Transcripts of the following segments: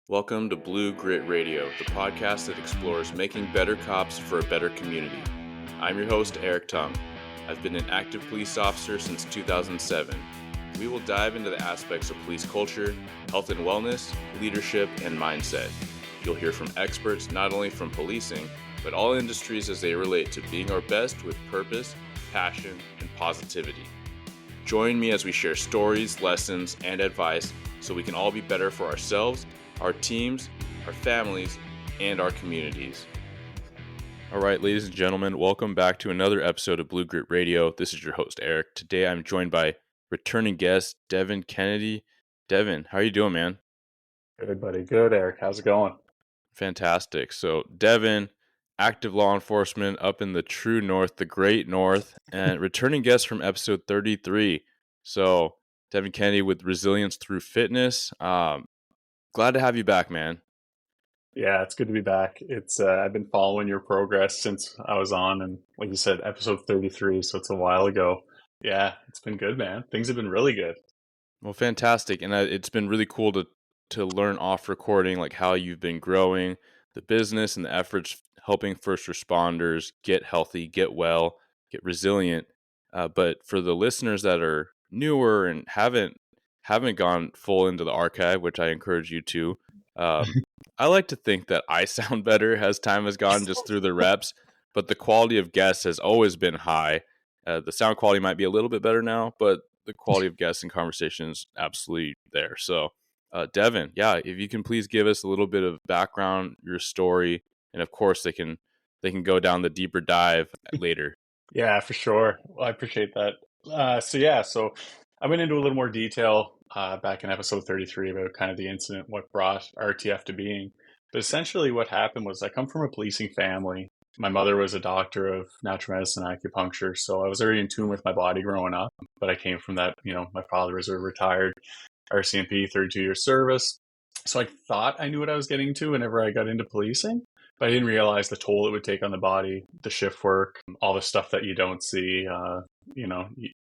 Welcome to Blue Grit Radio, the podcast that explores making better cops for a better community. I'm your host, Eric Tung. I've been an active police officer since 2007. We will dive into the aspects of police culture, health and wellness, leadership, and mindset. You'll hear from experts not only from policing, but all industries as they relate to being our best with purpose, passion, and positivity. Join me as we share stories, lessons, and advice so we can all be better for ourselves, our teams, our families, and our communities. All right, ladies and gentlemen, welcome back to another episode of Blue Grit Radio. This is your host, Eric. Today I'm joined by returning guest, Deven Kennedy. Deven, how are you doing, man? Good, buddy. Good, Eric. How's it going? Fantastic. So, Deven, active law enforcement up in the true north, the great north, and returning guest from episode 33. So, Deven Kennedy with Resilience Through Fitness. Glad to have you back, man. Yeah, it's good to be back. It's I've been following your progress since I was on, and like you said, episode 33, so it's a while ago. Yeah, it's been good, man. Things have been really good. Well, fantastic. And it's been really cool to learn off recording, like how you've been growing the business and the efforts helping first responders get healthy, get well, get resilient. But for the listeners that are newer and haven't gone full into the archive, which I encourage you to, I like to think that I sound better as time has gone just through the reps, but the quality of guests has always been high. The sound quality might be a little bit better now, but the quality of guests and conversations absolutely there. So, Deven, yeah, if you can please give us a little bit of background, your story, and of course they can go down the deeper dive later. Yeah, for sure. Well, I appreciate that. So I went into a little more detail back in episode 33 about kind of the incident, what brought RTF to being. But essentially what happened was I come from a policing family. My mother was a doctor of natural medicine acupuncture, so I was already in tune with my body growing up. But I came from that, my father was a retired RCMP, 32-year service. So I thought I knew what I was getting to whenever I got into policing. But I didn't realize the toll it would take on the body, the shift work, all the stuff that you don't see.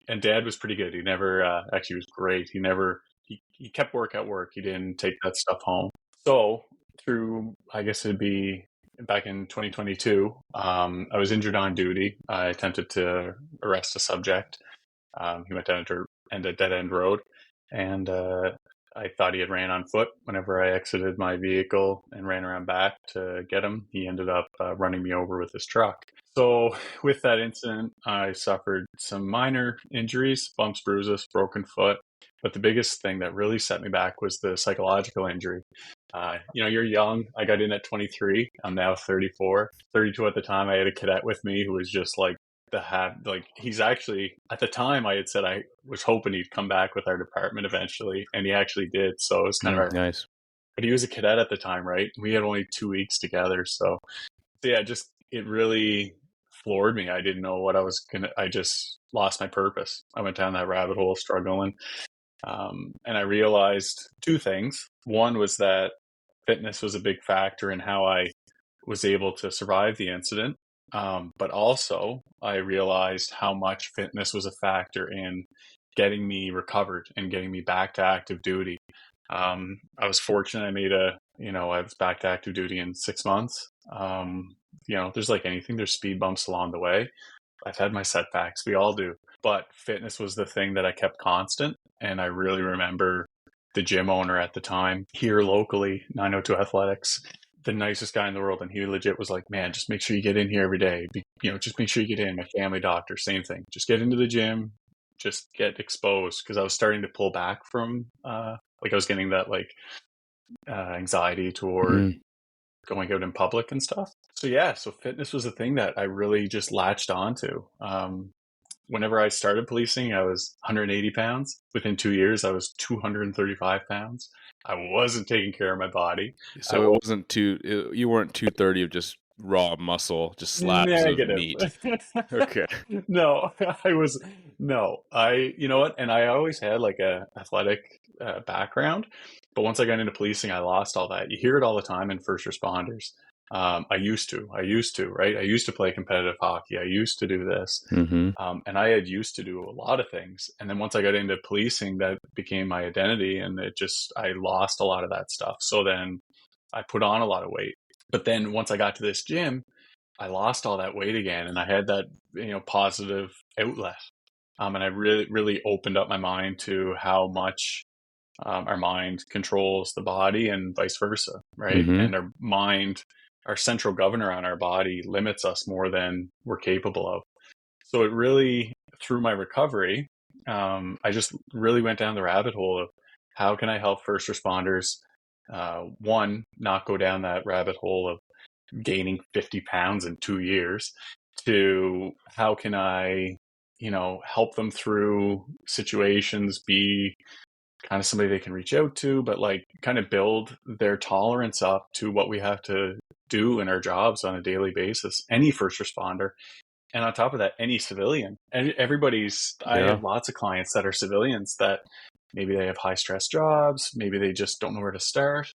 And Dad was pretty good. He never actually was great. He kept work at work. He didn't take that stuff home. So through, I guess it'd be back in 2022, I was injured on duty. I attempted to arrest a subject. He went down to a dead end road, and I thought he had ran on foot. Whenever I exited my vehicle and ran around back to get him, he ended up running me over with his truck. So with that incident, I suffered some minor injuries, bumps, bruises, broken foot. But the biggest thing that really set me back was the psychological injury. You're young. I got in at 23. I'm now 34. 32 at the time. I had a cadet with me who was just like, he's actually, at the time I had said I was hoping he'd come back with our department eventually, and he actually did. So it was kind of nice. But he was a cadet at the time, right? We had only 2 weeks together. So yeah, it really floored me. I didn't know what I just lost my purpose. I went down that rabbit hole struggling. And I realized two things. One was that fitness was a big factor in how I was able to survive the incident. But also I realized how much fitness was a factor in getting me recovered and getting me back to active duty. I was fortunate. I was back to active duty in 6 months. There's like anything, there's speed bumps along the way. I've had my setbacks. We all do. But fitness was the thing that I kept constant. And I really remember the gym owner at the time here locally, 902 Athletics, the nicest guy in the world. And he legit was like, man, just make sure you get in here every day. Just make sure you get in. My family doctor, same thing. Just get into the gym, just get exposed. Because I was starting to pull back from, I was getting that anxiety toward going out in public and stuff. So fitness was a thing that I really just latched onto. Whenever I started policing, I was 180 pounds. Within 2 years, I was 235 pounds. I wasn't taking care of my body. So you weren't 230 of just raw muscle, just slabs Negative. of meat. Okay. No, you know what? And I always had like a athletic background, but once I got into policing, I lost all that. You hear it all the time in first responders. I used to, right? I used to play competitive hockey. I used to do this. Mm-hmm. And I had used to do a lot of things. And then once I got into policing, that became my identity. And I lost a lot of that stuff. So then I put on a lot of weight. But then once I got to this gym, I lost all that weight again. And I had that, positive outlet. And I really, really opened up my mind to how much our mind controls the body and vice versa, right? Mm-hmm. And our mind, our central governor on our body, limits us more than we're capable of. So it really, through my recovery, I just really went down the rabbit hole of how can I help first responders, one, not go down that rabbit hole of gaining 50 pounds in 2 years, to how can I, help them through situations, be kind of somebody they can reach out to, but like kind of build their tolerance up to what we have to do in our jobs on a daily basis. Any first responder. And on top of that, any civilian. And I Yeah. have lots of clients that are civilians that maybe they have high stress jobs, maybe they just don't know where to start.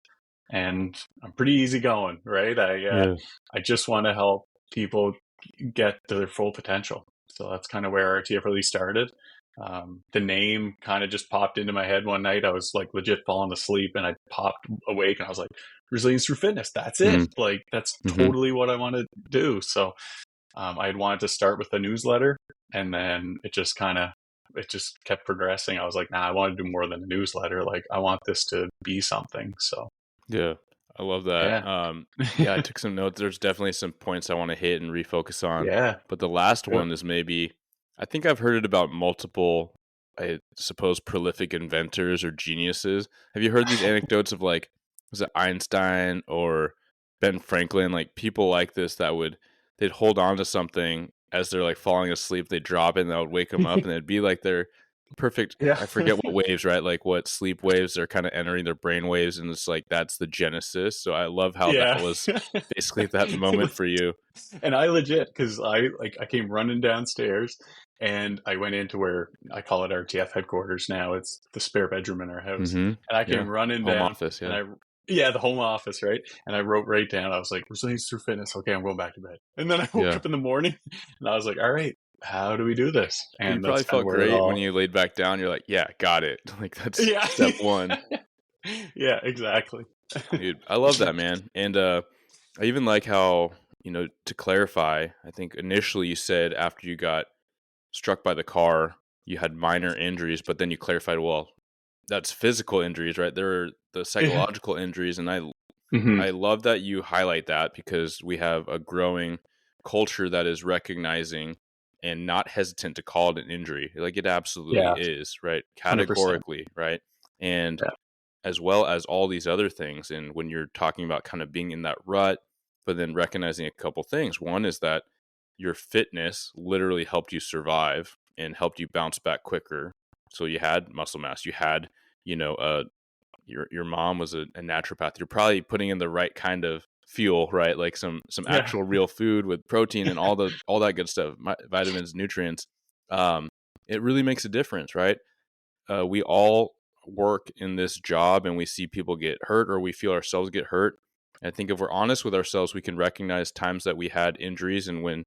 And I'm pretty easygoing, right? Yeah. I just want to help people get to their full potential. So that's kind of where RTF really started. The name kind of just popped into my head one night. I was like legit falling asleep and I popped awake and I was like, resilience through fitness. That's it. Like, that's Mm-hmm. totally what I want to do. So I had wanted to start with a newsletter, and then it just kept progressing. I was like, nah, I want to do more than a newsletter. Like, I want this to be something. So Yeah, I love that. yeah, Yeah, I took some notes. There's definitely some points I want to hit and refocus on. yeah, But the last do one is maybe, I think I've heard it about multiple, I suppose, prolific inventors or geniuses. Have you heard these anecdotes of like, was it Einstein or Ben Franklin? Like people like this they'd hold on to something as they're like falling asleep. They'd drop it and that would wake them up and it'd be like their perfect, yeah, I forget what waves, right? Like what sleep waves are kind of entering their brain waves, and it's like that's the genesis. So I love how that yeah. was basically that moment for you. And I legit, because I came running downstairs and I went into where I call it RTF headquarters now. It's the spare bedroom in our house. Mm-hmm. And I Yeah, came running home down office. and Yeah, yeah, the home office, right? And I wrote right down, I was like, resilience through fitness. Okay, I'm going back to bed. And then I woke yeah. up in the morning and I was like, all right, how do we do this? You And probably that's kind of felt where it great when all, you laid back down. You're like, yeah, got it. Like that's yeah. step one, Yeah, exactly. dude. I love that, man. And I even like how to clarify. I think initially you said after you got struck by the car, you had minor injuries, but then you clarified, well, that's physical injuries, right? There are the Yeah. psychological injuries, and Hmm. I love that you highlight that because we have a growing culture that is recognizing and not hesitant to call it an injury. Like it absolutely Yeah, is, right? 100%. Categorically, right? And Yeah. as well as all these other things. And when you're talking about kind of being in that rut, but then recognizing a couple things. One is that your fitness literally helped you survive and helped you bounce back quicker. So you had muscle mass, you had, your mom was a naturopath. You're probably putting in the right kind of fuel, right? Like some Yeah. actual real food with protein and all that good stuff, vitamins, nutrients. Um, it really makes a difference, right? We all work in this job and we see people get hurt or we feel ourselves get hurt. I think if we're honest with ourselves, we can recognize times that we had injuries, and when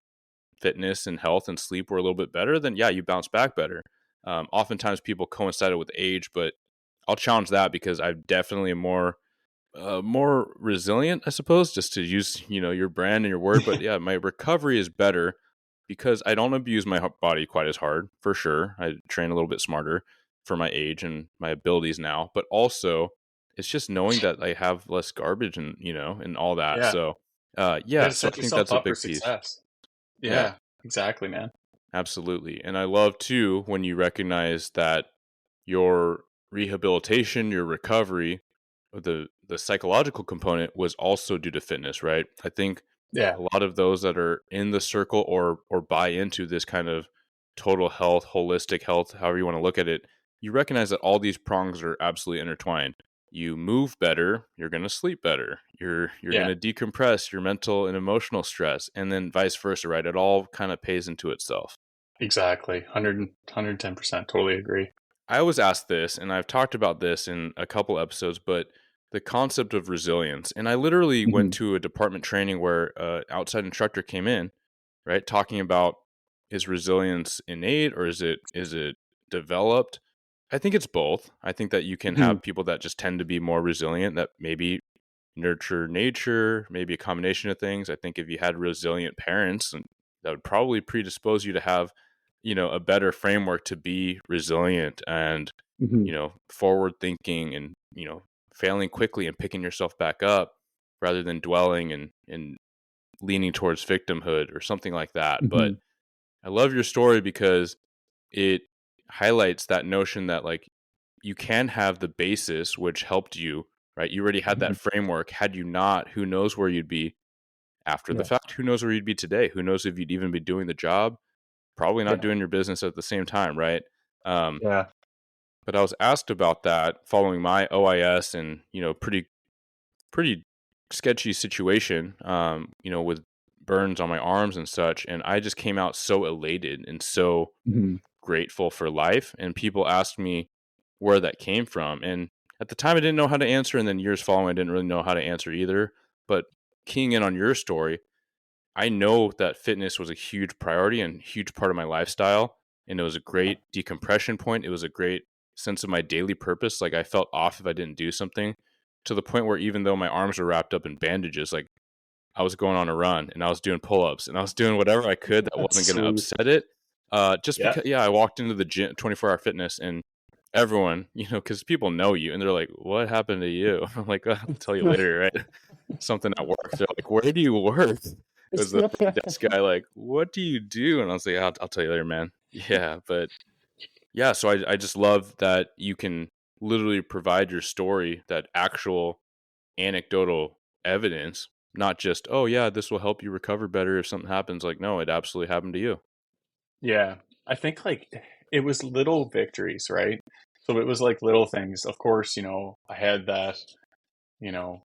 fitness and health and sleep were a little bit better, then yeah, you bounce back better. Oftentimes people coincide it with age, but I'll challenge that because I'm definitely more resilient, I suppose, just to use your brand and your word. But yeah, my recovery is better because I don't abuse my body quite as hard. For sure, I train a little bit smarter for my age and my abilities now, but also it's just knowing that I have less garbage and and all that. Yeah. So You got yeah, to so set I think yourself that's a up for big piece. success. Yeah, Yeah, exactly, man. absolutely. And I love too when you recognize that your rehabilitation, your recovery, the psychological component was also due to fitness, right? I think Yeah, a lot of those that are in the circle or buy into this kind of total health, holistic health, however you want to look at it, you recognize that all these prongs are absolutely intertwined. You move better, you're going to sleep better. You're going yeah, to decompress your mental and emotional stress, and then vice versa, right? It all kind of pays into itself. exactly. 110%. Totally agree. I always ask this, and I've talked about this in a couple episodes, but the concept of resilience. And I literally went Hmm. to a department training where an outside instructor came in, right, talking about, is resilience innate or is it developed? I think it's both. I think that you can Hmm. have people that just tend to be more resilient, that maybe nurture nature, maybe a combination of things. I think if you had resilient parents, and that would probably predispose you to have, a better framework to be resilient and, Hmm. forward thinking and, failing quickly and picking yourself back up rather than dwelling and leaning towards victimhood or something like that. But Hmm. I love your story because it highlights that notion that, like, you can have the basis which helped you, right? You already had Hmm. that framework. Had you not, who knows where you'd be after the Yeah. fact? Who knows where you'd be today? Who knows if you'd even be doing the job? Probably not Yeah. doing your business at the same time, right? Um, Yeah. but I was asked about that following my OIS and, pretty sketchy situation, with burns on my arms and such. And I just came out so elated and so Hmm. grateful for life. And people asked me where that came from. And at the time, I didn't know how to answer. And then years following, I didn't really know how to answer either. But keying in on your story, I know that fitness was a huge priority and huge part of my lifestyle. And it was a Yeah. great decompression point. It was a great sense of my daily purpose. Like, I felt off if I didn't do something, to the point where even though my arms were wrapped up in bandages, like, I was going on a run and I was doing pull-ups and I was doing whatever I could that That's wasn't going to sweet. upset it. Just Yeah. because, yeah, I walked into the gym, 24-hour fitness, and everyone, because people know you and they're like, what happened to you? I'm like, I'll tell you later, right? Something at work. They're like, where do you work? It was the front desk guy, like, what do you do? And I was like, I'll tell you later, man. Yeah. But yeah, so I just love that you can literally provide your story, that actual anecdotal evidence, not just, oh yeah, this will help you recover better if something happens. Like, no, it absolutely happened to you. Yeah. I think like it was little victories, right? So it was like little things. Of course, I had that,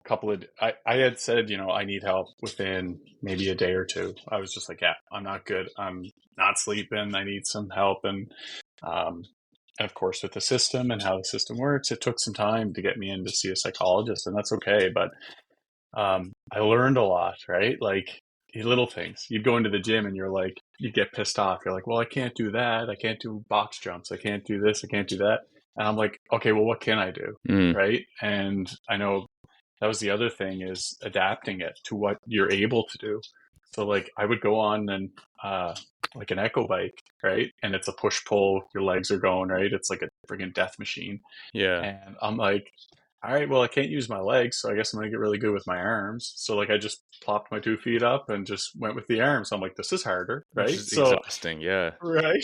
couple of, I had said, I need help within maybe a day or two. I was just like, yeah, I'm not good. I'm not sleeping. I need some help. Um, and of course, with the system and how the system works, it took some time to get me in to see a psychologist, and that's okay. But I learned a lot, right? Like little things. You'd go into the gym and you're like, you get pissed off. You're like, well, I can't do that. I can't do box jumps. I can't do this. I can't do that. And I'm like, okay, well, what can I do? Mm, Right. And I know that was the other thing, is adapting it to what you're able to do. So like I would go on and like an echo bike, right? And it's a push pull, your legs are going, right? It's like a friggin' death machine. yeah. And I'm like, all right, well, I can't use my legs, so I guess I'm gonna get really good with my arms. So like I just plopped my 2 feet up and just went with the arms. I'm like, this is harder, Which right? is So exhausting. Yeah. right.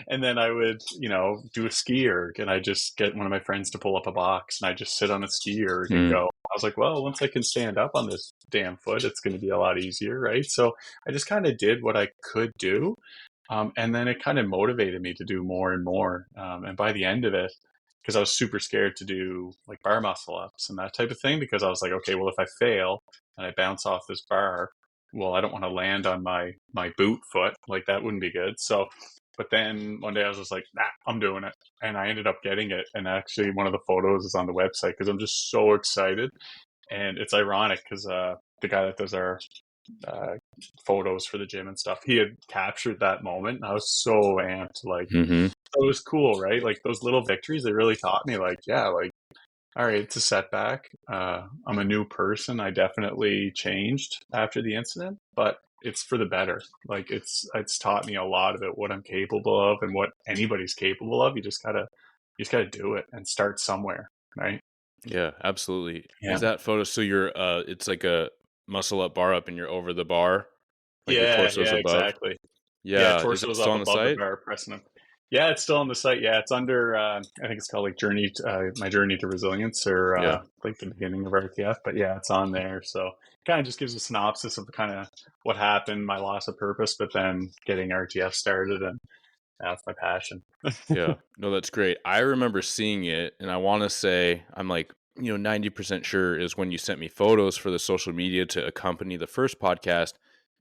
And then I would, do a ski erg, and I just get one of my friends to pull up a box and I just sit on a ski erg and Mm, go. I was like, well, once I can stand up on this damn foot, it's going to be a lot easier, right? So I just kind of did what I could do. And then it kind of motivated me to do more and more. And by the end of it, because I was super scared to do like bar muscle ups and that type of thing, because I was like, okay, well, if I fail and I bounce off this bar, well, I don't want to land on my boot foot. Like that wouldn't be good. So, but then one day I was just like, nah, I'm doing it. And I ended up getting it. And actually, one of the photos is on the website because I'm just so excited. And it's ironic because the guy that does our uh, photos for the gym and stuff, he had captured that moment. And I was so amped. Like, hmm it was cool, right? Like those little victories, they really taught me, like, yeah, like, all right, it's a setback. I'm a new person. I definitely changed after the incident, but it's for the better. Like it's taught me a lot about what I'm capable of and what anybody's capable of. You just gotta do it and start somewhere, right? Yeah, absolutely. Is Yeah. that photo? So you're, it's like a muscle up, bar up, and you're over the bar, like your Yeah, torso's yeah, above. exactly. Yeah, Yeah. Is it torso's still up on the above the site? bar, pressing them. Yeah, it's still on the site. Yeah, it's under. I think it's called like my journey to resilience, or Yeah. like the beginning of RTF. But yeah, it's on there. So kind of just gives a synopsis of kind of what happened, my loss of purpose, but then getting RTF started, and that's my passion. Yeah. No, that's great. I remember seeing it, and I want to say I'm like, 90% sure is when you sent me photos for the social media to accompany the first podcast.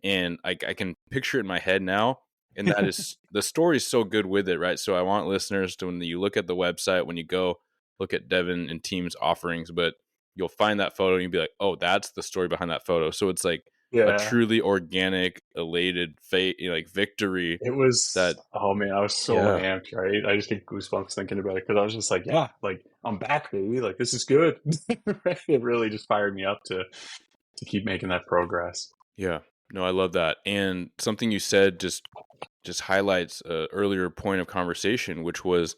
And I can picture it in my head now. And that is, the story's so good with it, right? So I want listeners to, when you look at the website, when you go look at Devin and team's offerings, but you'll find that photo and you'll be like, oh, that's the story behind that photo. So it's like a Yeah. truly organic, elated fate, like victory It was, that, oh man, I was so yeah, amped, right? I just get goosebumps thinking about it because I was just like, yeah, like I'm back, baby. Like this is good. Right? It really just fired me up to keep making that progress. yeah. No, I love that. And something you said just highlights a earlier point of conversation, which was,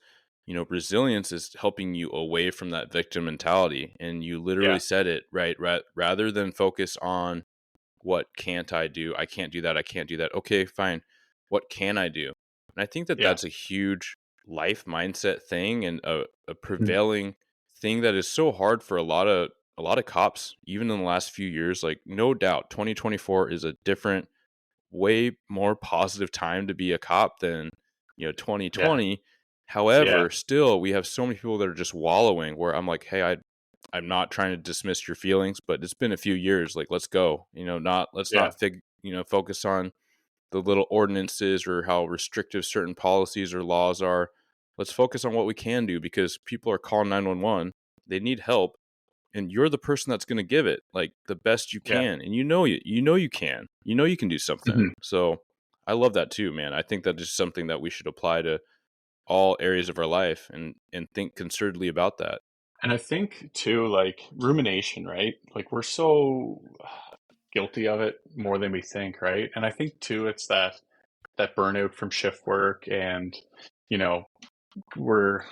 resilience is helping you away from that victim mentality. And you literally Yeah, said it right. Rather than focus on what can't I do? I can't do that. I can't do that. Okay, fine. What can I do? And I think that yeah, that's a huge life mindset thing and a mhm, prevailing thing that is so hard for a lot of cops, even in the last few years. Like, no doubt, 2024 is a different, way more positive time to be a cop than, yeah, 2020. yeah, However, still we have so many people that are just wallowing, where I'm like, hey, I'm not trying to dismiss your feelings, but it's been a few years. Like, let's go. Not let's yeah, not focus on the little ordinances or how restrictive certain policies or laws are. Let's focus on what we can do, because people are calling 911. They need help, and you're the person that's going to give it like the best you yeah. can, and you know you can do something. Mhm. So I love that too, man. I think that is something that we should apply to all areas of our life, and think concertedly about that. And I think too, like rumination, right? Like we're so guilty of it more than we think, right? And I think too, it's that burnout from shift work, and you know, we're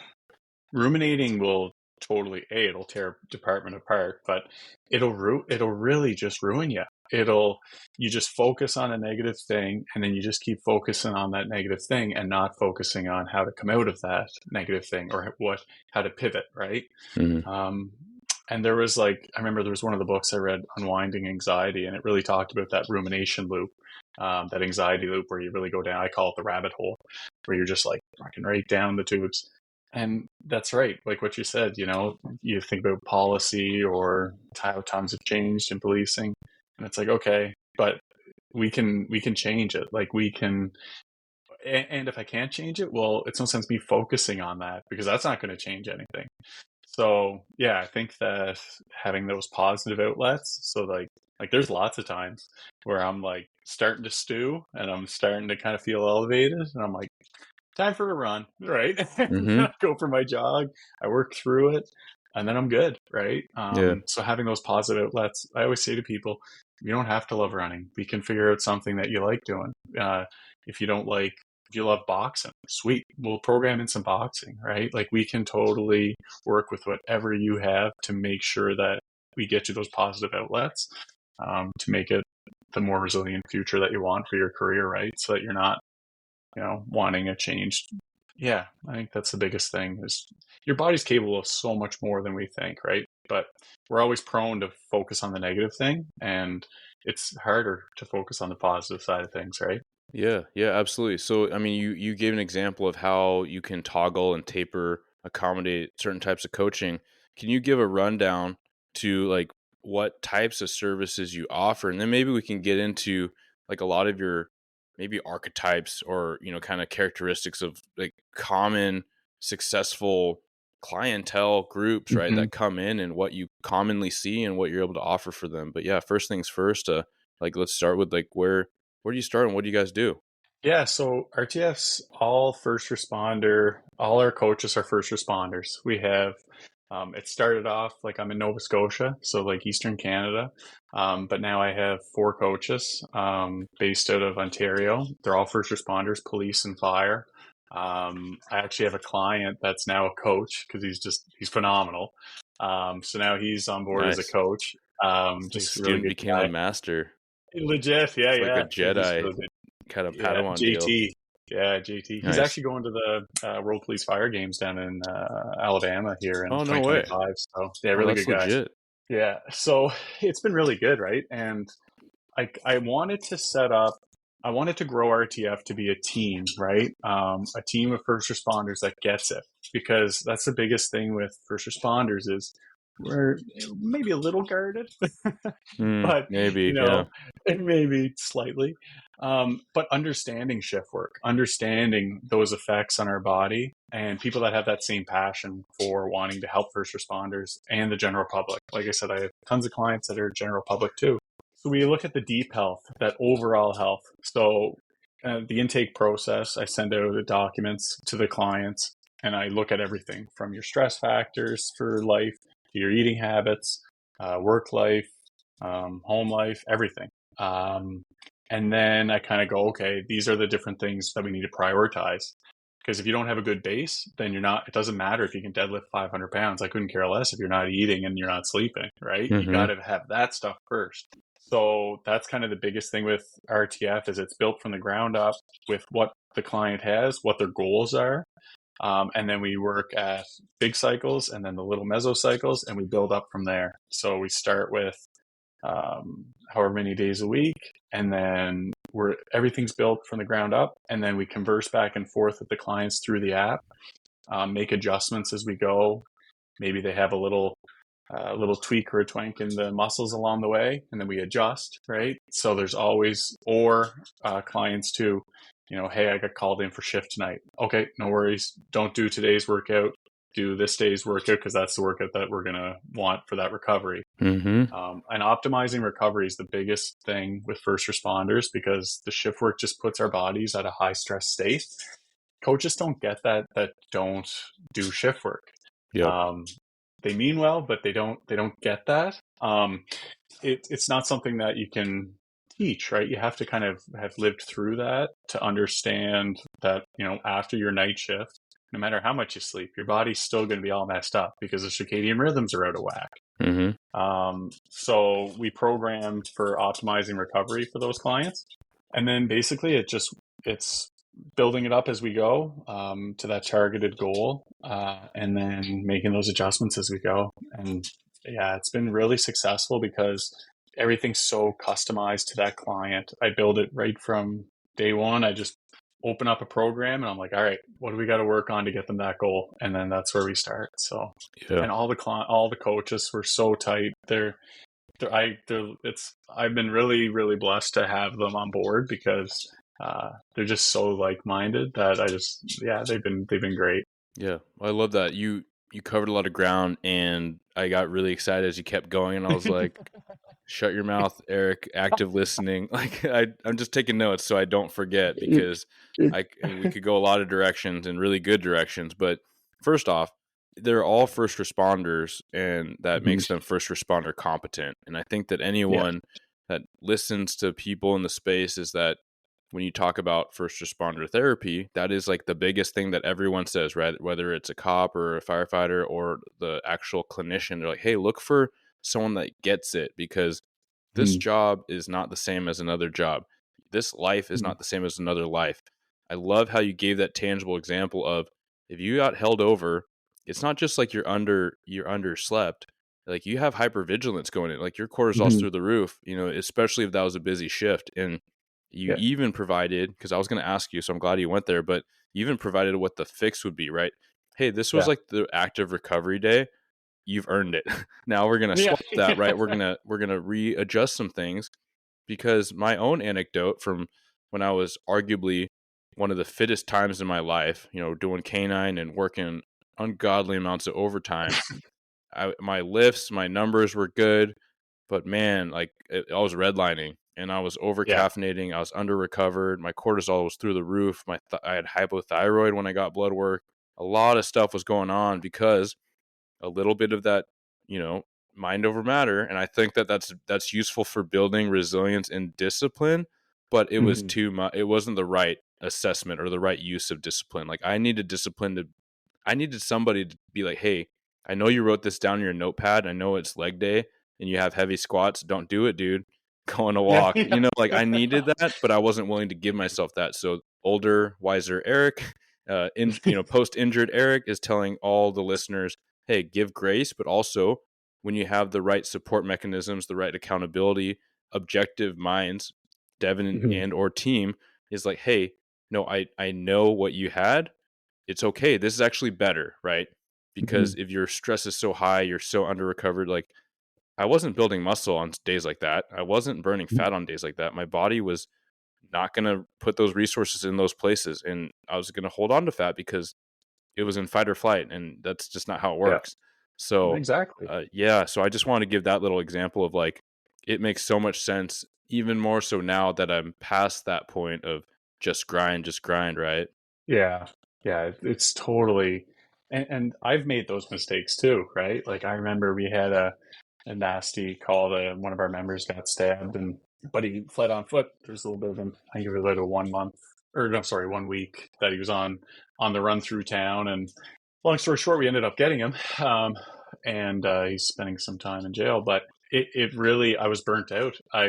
ruminating will totally it'll tear a department apart, but it'll really just ruin you. It'll You just focus on a negative thing, and then you just keep focusing on that negative thing and not focusing on how to come out of that negative thing, or how to pivot, right? Hmm. um, and there was like, I remember there was one of the books I read, Unwinding Anxiety, and it really talked about that rumination loop, that anxiety loop where you really go down. I call it the rabbit hole, where you're just like fucking right down the tubes. And that's right, like what you said. You think about policy or how times have changed in policing, and it's like, okay, but we can change it. Like we can, and if I can't change it, well, it's no sense me focusing on that because that's not going to change anything. So yeah, I think that having those positive outlets, so like there's lots of times where I'm like starting to stew and I'm starting to kind of feel elevated, and I'm like, time for a run, right? And then Hmm. I go for my jog, I work through it, and then I'm good, right? Yeah. So having those positive outlets, I always say to people, you don't have to love running. We can figure out something that you like doing. If you don't like, if you love boxing, sweet, we'll program in some boxing, right? Like we can totally work with whatever you have to make sure that we get you those positive outlets, to make it the more resilient future that you want for your career, right? So that you're not, wanting a change. Yeah, I think that's the biggest thing is your body's capable of so much more than we think, right? But we're always prone to focus on the negative thing, and it's harder to focus on the positive side of things, right? Yeah, yeah, absolutely. So, I mean, you gave an example of how you can toggle and taper, accommodate certain types of coaching. Can you give a rundown to like what types of services you offer, and then maybe we can get into like a lot of your maybe archetypes or kind of characteristics of like common successful clientele groups, right? Hmm. That come in and what you commonly see and what you're able to offer for them. But yeah, first things first. Like let's start with like where do you start and what do you guys do? Yeah, so RTF's all first responder, all our coaches are first responders. We have, it started off like I'm in Nova Scotia, so like Eastern Canada, but now I have four coaches, based out of Ontario. They're all first responders, police and fire. I actually have a client that's now a coach because he's phenomenal. So now he's on board as a Nice. coach. It's like a Just a really student good became a guy. master. Legit, yeah, It's like a yeah. He's Jedi really good. kind of Yeah, Padawan deal. JT. Yeah, JT. He's Nice. actually going to the World Police Fire Games down in Alabama here in Oh, no way. 2025. So yeah, Oh, really that's good guy. legit. Yeah, so it's been really good, right? And I wanted to set up, I wanted to grow RTF to be a team, right? A team of first responders that gets it, because that's the biggest thing with first responders is we're maybe a little guarded, but Maybe, yeah. maybe slightly. But understanding shift work, understanding those effects on our body, and people that have that same passion for wanting to help first responders and the general public. Like I said, I have tons of clients that are general public too. So we look at the deep health, that overall health. So the intake process, I send out the documents to the clients, and I look at everything from your stress factors for life to your eating habits, work life, home life, everything. Um, and then I kind of go, okay, these are the different things that we need to prioritize. Because if you don't have a good base, then you're not, it doesn't matter if you can deadlift 500 pounds. I couldn't care less if you're not eating and you're not sleeping, right? You got Mm-hmm. to have that stuff first. So that's kind of the biggest thing with RTF is it's built from the ground up with what the client has, what their goals are. And then we work at big cycles and then the little mesocycles, and we build up from there. So we start with however many days a week, and then everything's built from the ground up, and then we converse back and forth with the clients through the app, make adjustments as we go. Maybe they have a little tweak or a twank in the muscles along the way, and then we adjust, right? So there's always, or clients too, hey, I got called in for shift tonight. Okay, no worries. Don't do today's workout. Do this day's workout because that's the workout that we're going to want for that recovery. Mm-hmm. And optimizing recovery is the biggest thing with first responders because the shift work just puts our bodies at a high stress state. Coaches don't get that don't do shift work. Yep. They mean well, but they don't get that. It's not something that you can teach, right? You have to kind of have lived through that to understand that, after your night shift, no matter how much you sleep, your body's still going to be all messed up because the circadian rhythms are out of whack. Mm-hmm. So we programmed for optimizing recovery for those clients. And then basically it's building it up as we go to that targeted goal, and then making those adjustments as we go. And yeah, it's been really successful because everything's so customized to that client. I build it right from day one. I just open up a program and I'm like, all right, what do we got to work on to get them that goal? And then that's where we start. So, Yeah. and all the coaches were so tight. I've been really, really blessed to have them on board because they're just so like-minded that they've been great. Yeah. I love that. You covered a lot of ground, and I got really excited as you kept going, and I was like, shut your mouth, Eric, active listening. Like I'm just taking notes so I don't forget because we could go a lot of directions and really good directions. But first off, they're all first responders, and that makes them first responder competent. And I think that anyone that listens to people in the space is that when you talk about first responder therapy, that is like the biggest thing that everyone says, right? Whether it's a cop or a firefighter or the actual clinician, they're like, hey, look for someone that gets it because this job is not the same as another job. This life is not the same as another life. I love how you gave that tangible example of if you got held over, it's not just like you're underslept. Like you have hypervigilance going in, like your cortisol's through the roof, especially if that was a busy shift. And you even provided, because I was going to ask you, so I'm glad you went there, but you even provided what the fix would be, right? Hey, this was like the active recovery day. You've earned it. Now we're going to swap that, right? We're going to readjust some things because my own anecdote from when I was arguably one of the fittest times in my life, doing canine and working ungodly amounts of overtime. My lifts, my numbers were good, but man, like I was redlining and I was over caffeinating. I was under recovered. My cortisol was through the roof. I had hypothyroid when I got blood work. A lot of stuff was going on because a little bit of that, mind over matter. And I think that that's useful for building resilience and discipline, but it was too much. It wasn't the right assessment or the right use of discipline. Like I needed somebody to be like, hey, I know you wrote this down in your notepad. I know it's leg day and you have heavy squats. Don't do it, dude. Go on a walk. Like I needed that, but I wasn't willing to give myself that. So older, wiser Eric, post-injured Eric is telling all the listeners, hey, give grace, but also when you have the right support mechanisms, the right accountability, objective minds, Deven and or team is like, hey, no, I know what you had. It's okay. This is actually better, right? because if your stress is so high, you're so under recovered. Like, I wasn't building muscle on days like that. I wasn't burning fat on days like that. My body was not going to put those resources in those places, and I was going to hold on to fat because it was in fight or flight, and that's just not how it Yeah, works. So, exactly. yeah. So I just want to give that little example of like, it makes so much sense, even more so now that I'm past that point of just grind, right? Yeah, yeah, it's totally, and I've made those mistakes too, right? Like I remember we had a nasty call to one of our members got stabbed, and but he fled on foot. There's a little bit of him. I think it was about a 1 month, or no, sorry, 1 week that he was on the run through town. And long story short, we ended up getting him, and he's spending some time in jail. But it really, I was burnt out. I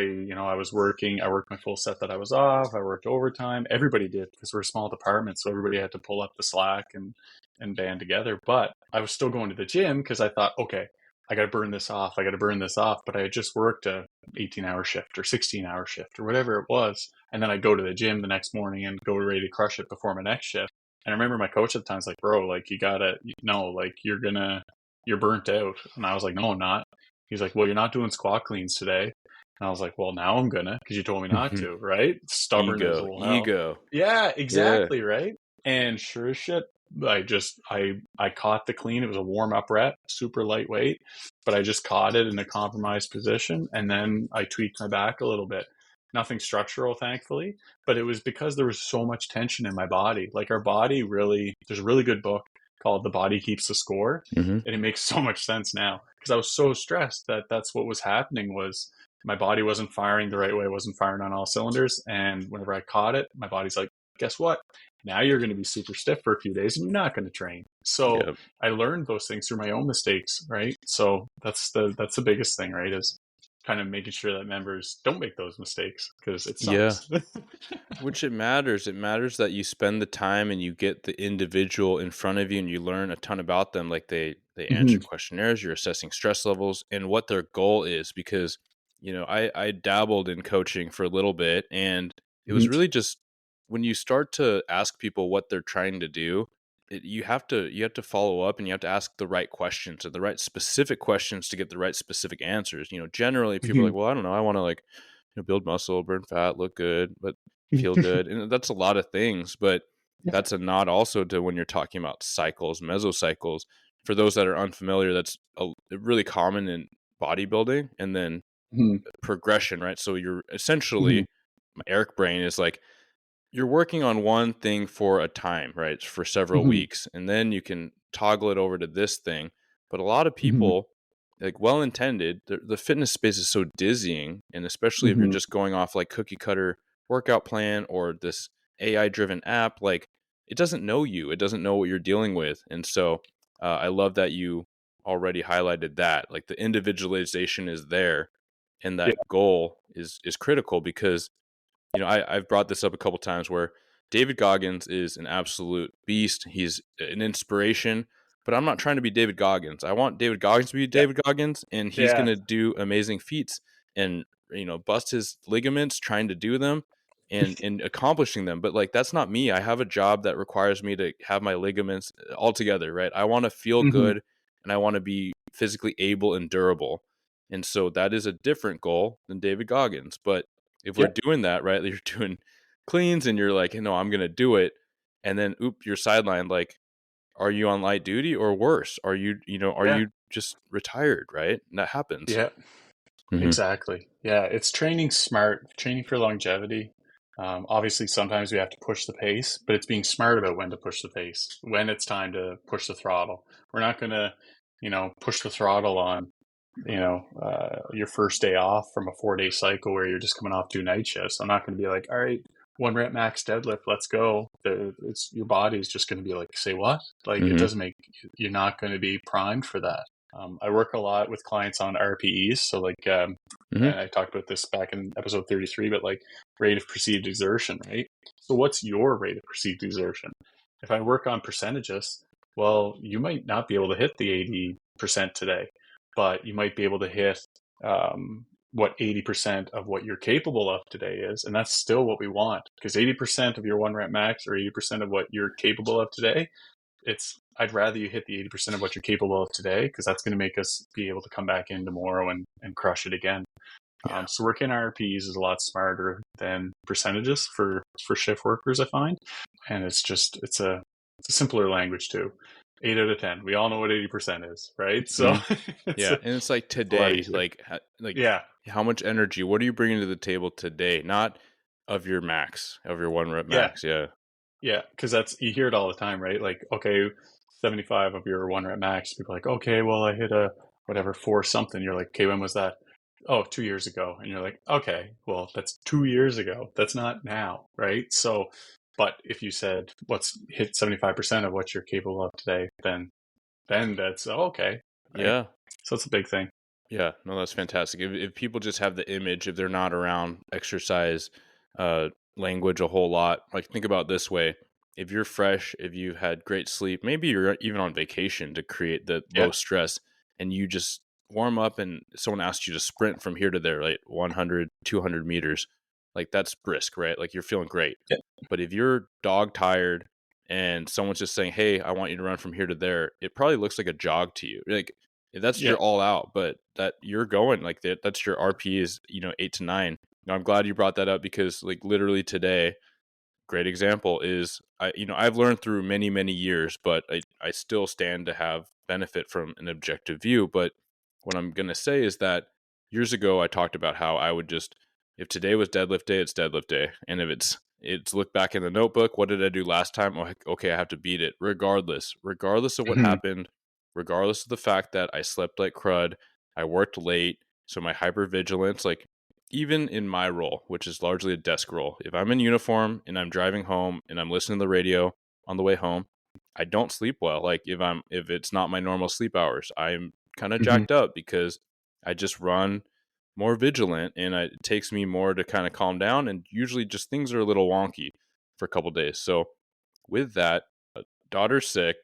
was working. I worked my full set that I was off. I worked overtime. Everybody did because we're a small department, so everybody had to pull up the slack and band together. But I was still going to the gym because I thought, okay, I got to burn this off. I got to burn this off. But I had just worked a 18-hour shift or 16-hour shift or whatever it was. And then I'd go to the gym the next morning and go ready to crush it before my next shift. And I remember my coach at the time was like, bro, like you gotta, no, like you're burnt out. And I was like, no, I'm not. He's like, well, you're not doing squat cleans today. And I was like, well, now I'm gonna, because you told me not to, right? Stubborn as all hell. Ego. Yeah, Yeah. exactly, right? And sure as shit, I caught the clean. It was a warm up rep, super lightweight, but I just caught it in a compromised position, and then I tweaked my back a little bit. Nothing structural, thankfully, but it was because there was so much tension in my body. Like our body really, there's a really good book called The Body Keeps the Score, Mm-hmm. and it makes so much sense now because I was so stressed that that's what was happening was my body wasn't firing the right way, wasn't firing on all cylinders, and whenever I caught it, my body's like, guess what? Now you're going to be super stiff for a few days and you're not going to train. So Yep. I learned those things through my own mistakes, right? So that's the biggest thing, right? Is kind of making sure that members don't make those mistakes because it Yeah. sucks. Which it matters. It matters that you spend the time and you get the individual in front of you and you learn a ton about them. Like they answer Mhm. questionnaires, you're assessing stress levels and what their goal is. Because, I dabbled in coaching for a little bit, and it was Mhm. really just when you start to ask people what they're trying to do, you have to follow up, and you have to ask the right questions and the right specific questions to get the right specific answers. Generally people are like, Mhm. well, I don't know, I want to like build muscle, burn fat, look good, but feel good. And that's a lot of things, but Yeah. that's a nod also to when you're talking about cycles, mesocycles. For those that are unfamiliar, that's really common in bodybuilding, and then Mhm. progression, right? So you're Mhm. essentially, my Eric brain is like, you're working on one thing for a time, right? For several Mhm. weeks, and then you can toggle it over to this thing. But a lot of Mhm. people, like well intended, the fitness space is so dizzying, and especially if you're Mhm. just going off like cookie cutter workout plan or this AI driven app, like it doesn't know you, it doesn't know what you're dealing with. And so I love that you already highlighted that, like the individualization is there, and Yeah. that goal is critical because I've brought this up a couple times where David Goggins is an absolute beast. He's an inspiration, but I'm not trying to be David Goggins. I want David Goggins to be Yeah. David Goggins, and he's going Yeah. to do amazing feats and bust his ligaments trying to do them and accomplishing them. But like that's not me. I have a job that requires me to have my ligaments all together, right? I want to feel Mhm. good, and I want to be physically able and durable. And so that is a different goal than David Goggins. But if we're Yeah. doing that, right, you're doing cleans and you're like, no, I'm going to do it. And then, you're sidelined. Like, are you on light duty or worse? Are Yeah. you just retired, right? And that happens. Yeah. Mm-hmm. Exactly. Yeah, it's training smart, training for longevity. Obviously, sometimes we have to push the pace, but it's being smart about when to push the pace, when it's time to push the throttle. We're not going to, push the throttle on, your first day off from a 4-day cycle where you're just coming off 2 night shifts. I'm not going to be like, all right, 1 rep max deadlift, let's go. It's your body is just going to be like, say what? Like it Mm-hmm. doesn't make you're not going to be primed for that. I work a lot with clients on RPEs. So like, Mm-hmm. and I talked about this back in episode 33, but like rate of perceived exertion, right? So what's your rate of perceived exertion? If I work on percentages, well, you might not be able to hit the 80% today, but you might be able to hit what 80% of what you're capable of today is. And that's still what we want because 80% of your 1 rep max or 80% of what you're capable of today, it's I'd rather you hit the 80% of what you're capable of today, because that's going to make us be able to come back in tomorrow and crush it again. Yeah. So working RPs is a lot smarter than percentages for shift workers, I find. And it's a simpler language too. 8 out of 10. We all know what 80% is, right? So Mhm. it's Yeah, and it's like it's a lot today, easier. like Yeah, how much energy, what are you bringing to the table today? Not of your max, of your 1 rep yeah, max. Yeah. yeah. Because that's you hear it all the time, right? Like, okay, 75 of your 1 rep max. People are like, okay, well, I hit a whatever four something. You're like, okay, when was that? Oh, 2 years ago. And you're like, okay, well, that's 2 years ago. That's not now, right? So, but if you said what's hit 75% of what you're capable of today, then that's okay, right? Yeah. So it's a big thing. Yeah, no, that's fantastic. If people just have the image, if they're not around exercise uh, language a whole lot, like think about it this way: if you're fresh, if you've had great sleep, maybe you're even on vacation to create the low Yeah. stress, and you just warm up, and someone asks you to sprint from here to there, like 100, 200 meters, like that's brisk, right? Like you're feeling great. Yeah. But if you're dog tired and someone's just saying, "Hey, I want you to run from here to there," it probably looks like a jog to you. Like that's Yeah. your all out, but that you're going like that's your RP is 8 to 9. Now I'm glad you brought that up because like literally today, great example is I've learned through many years, but I still stand to have benefit from an objective view. But what I'm gonna say is that years ago I talked about how I would just, if today was deadlift day, it's deadlift day, and if it's look back in the notebook, what did I do last time? Oh, okay, I have to beat it regardless of what Mhm. happened, regardless of the fact that I slept like crud, I worked late, so my hypervigilance, like even in my role, which is largely a desk role, if I'm in uniform and I'm driving home and I'm listening to the radio on the way home, I don't sleep well. Like if it's not my normal sleep hours, I'm kind of Mhm. jacked up because I just run more vigilant, and it takes me more to kind of calm down, and usually just things are a little wonky for a couple days. So with that, daughter's sick,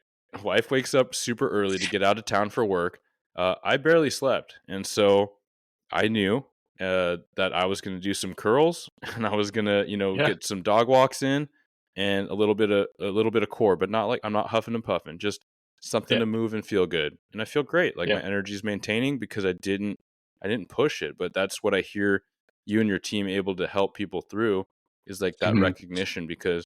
wife wakes up super early to get out of town for work. I barely slept, and so I knew that I was going to do some curls, and I was going to, Yeah. get some dog walks in, and a little bit of core, but not like I'm not huffing and puffing, just something Yeah. to move and feel good. And I feel great. Like Yeah. my energy is maintaining because I didn't push it. But that's what I hear you and your team able to help people through, is like that Mhm. recognition, because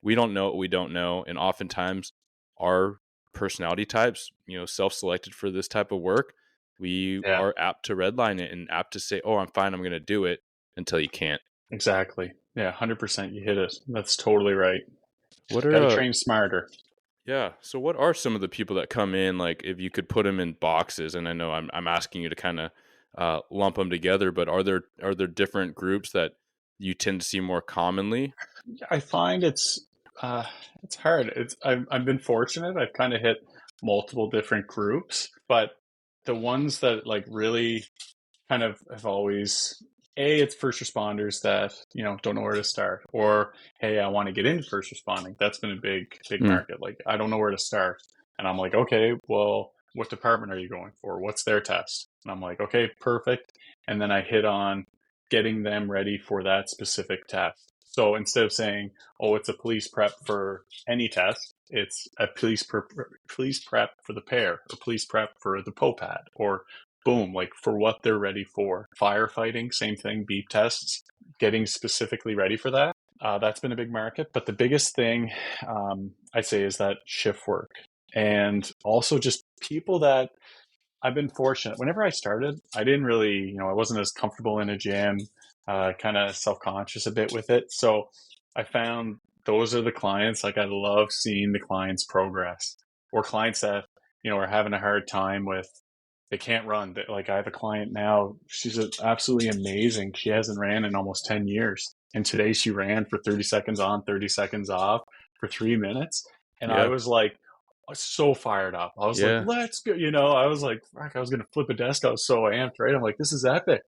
we don't know what we don't know, and oftentimes our personality types, self-selected for this type of work, we Yeah. are apt to redline it and apt to say, "Oh, I'm fine, I'm going to do it," until you can't. Exactly. Yeah. 100%. You hit it. That's totally right. What are Got to train smarter. Yeah, so what are some of the people that come in, like if you could put them in boxes, and I know I'm asking you to kind of lump them together, but are there different groups that you tend to see more commonly? I find uh, it's hard. I've been fortunate. I've kind of hit multiple different groups, but the ones that like really kind of have always it's first responders that don't know where to start, or hey, I want to get into first responding. That's been a big Hmm. market. Like I don't know where to start, and I'm like, okay, well, what department are you going for? What's their test? And I'm like, okay, perfect. And then I hit on getting them ready for that specific test. So instead of saying, oh, it's a police prep for any test, it's a police prep for the pair, or police prep for the POPAD, or boom, like for what they're ready for. Firefighting, same thing, beep tests, getting specifically ready for that. That's been a big market. But the biggest thing I'd say is that shift work. And also just people that I've been fortunate. Whenever I started, I didn't really, I wasn't as comfortable in a gym, kind of self conscious a bit with it. So I found those are the clients, like I love seeing the clients progress, or clients that, are having a hard time with, they can't run. Like I have a client now, she's absolutely amazing. She hasn't ran in almost 10 years. And today she ran for 30 seconds on, 30 seconds off for 3 minutes. And I Yeah, was like, so fired up. I was like, yeah, let's go. I was like, fuck, I was going to flip a desk. I was so amped, right? I'm like, this is epic.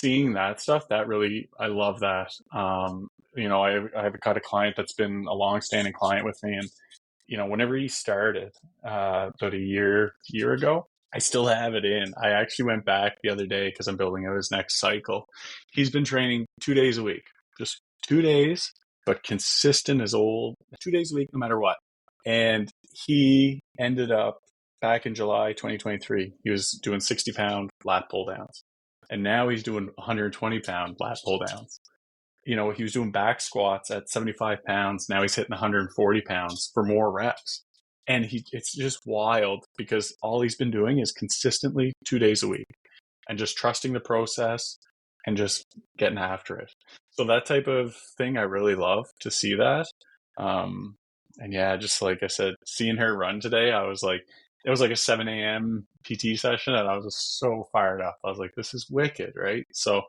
Seeing that stuff, that really, I love that. I have got a client that's been a long-standing client with me, and whenever he started about a year ago, I still have it in. I actually went back the other day because I'm building out his next cycle. He's been training 2 days a week, just 2 days, but consistent as old, 2 days a week, no matter what. And he ended up back in July 2023, he was doing 60-pound lat pull downs. And now he's doing 120-pound lat pull downs. He was doing back squats at 75 pounds. Now he's hitting 140 pounds for more reps. And it's just wild because all he's been doing is consistently 2 days a week and just trusting the process and just getting after it. So that type of thing, I really love to see that. And yeah, just like I said, seeing her run today, it was like a 7 a.m. PT session, and I was just so fired up. I was like, this is wicked, right? So,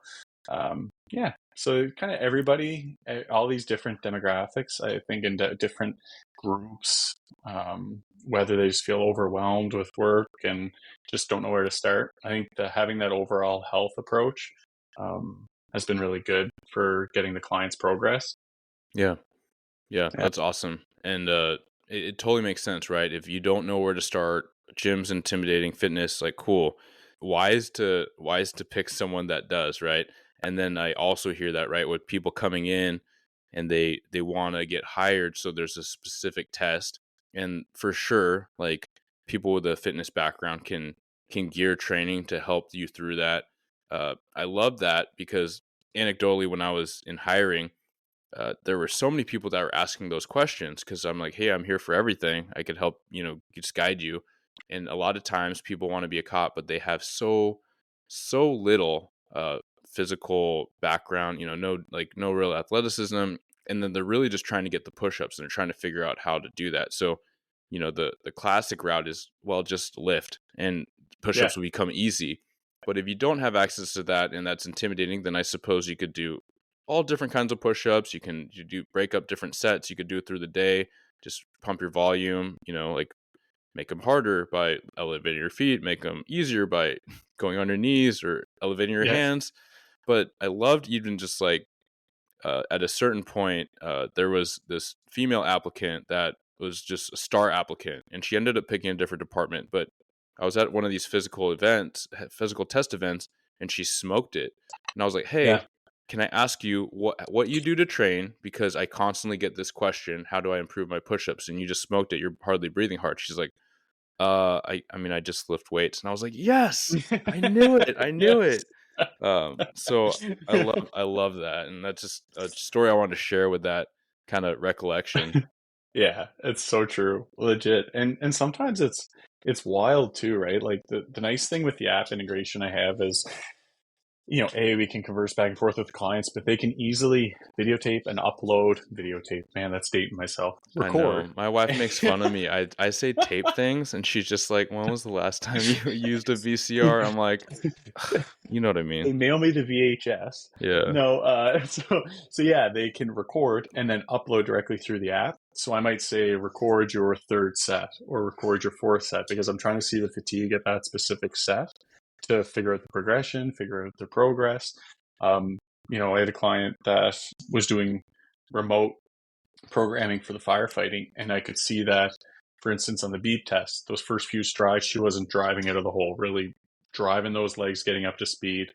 yeah. So kind of everybody, all these different demographics, I think in different groups, whether they just feel overwhelmed with work and just don't know where to start. I think that having that overall health approach has been really good for getting the client's progress. Yeah. Yeah, that's awesome. And it totally makes sense, right? If you don't know where to start, gym's intimidating, fitness, like cool. Wise to pick someone that does, right? And then I also hear that, right, with people coming in and they want to get hired, so there's a specific test. And for sure, like people with a fitness background can gear training to help you through that. I love that because anecdotally, when I was in hiring, there were so many people that were asking those questions because I'm like, hey, I'm here for everything. I could help, just guide you. And a lot of times people want to be a cop, but they have so little physical background, no real athleticism. And then they're really just trying to get the push-ups and they're trying to figure out how to do that. So, the classic route is, well, just lift and push-ups Yeah. will become easy. But if you don't have access to that and that's intimidating, then I suppose you could do all different kinds of push-ups. You do break up different sets. You could do it through the day. Just pump your volume. Like make them harder by elevating your feet. Make them easier by going on your knees or elevating your Yes. hands. But I loved even just like at a certain point, there was this female applicant that was just a star applicant, and she ended up picking a different department. But I was at one of these physical test events, and she smoked it. And I was like, Yeah. "Hey, can I ask you what you do to train? Because I constantly get this question: How do I improve my push-ups? And you just smoked it. You're hardly breathing hard." She's like, I mean, I just lift weights." And I was like, "Yes, I knew it. I knew Yes. it." So I love that, and that's just a story I wanted to share with that kind of recollection. Yeah, it's so true. Legit. And sometimes it's wild too, right? Like the nice thing with the app integration I have is, we can converse back and forth with the clients, but they can easily videotape. Man, that's dating myself. I Record. know my wife makes fun of me. I say tape things, and she's just like, "When was the last time you used a VCR?" I'm like, "You know what I mean?" They mail me the VHS. Yeah, No, so yeah, they can record and then upload directly through the app. So I might say record your third set or record your fourth set because I'm trying to see the fatigue at that specific set to figure out the progression, figure out the progress. I had a client that was doing remote programming for the firefighting, and I could see that, for instance, on the beep test, those first few strides, she wasn't driving out of the hole, really driving those legs, getting up to speed.